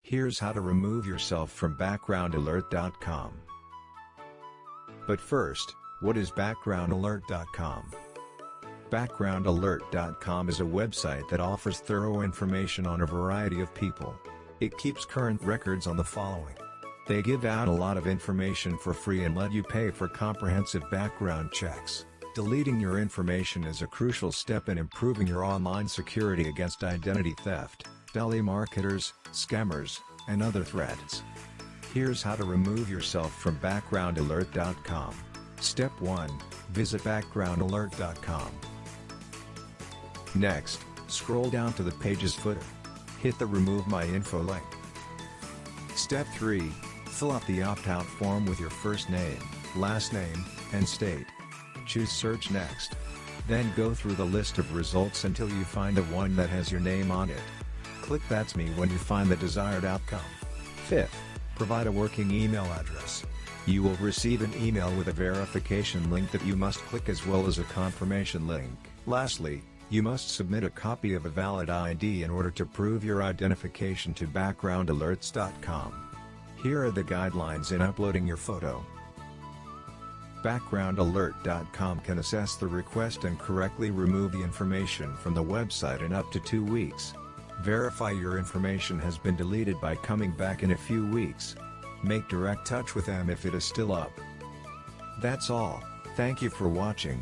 Here's how to remove yourself from BackgroundAlert.com. But first, what is BackgroundAlert.com? BackgroundAlert.com is a website that offers thorough information on a variety of people. It keeps current records on the following. They give out a lot of information for free and let you pay for comprehensive background checks. Deleting your information is a crucial step in improving your online security against identity theft, telemarketers, scammers, and other threats. Here's how to remove yourself from BackgroundAlert.com. Step 1. Visit BackgroundAlert.com. Next, scroll down to the page's footer. Hit the Remove My Info link. Step 3. Fill out the opt-out form with your first name, last name, and state. Choose Search Next. Then go through the list of results until you find the one that has your name on it. Click That's Me when you find the desired outcome. 5th, provide a working email address. You will receive an email with a verification link that you must click as well as a confirmation link. Lastly, you must submit a copy of a valid ID in order to prove your identification to BackgroundAlerts.com. Here are the guidelines in uploading your photo. BackgroundAlert.com can assess the request and correctly remove the information from the website in up to 2 weeks. Verify your information has been deleted by coming back in a few weeks. Make direct touch with them if it is still up. That's all. Thank you for watching.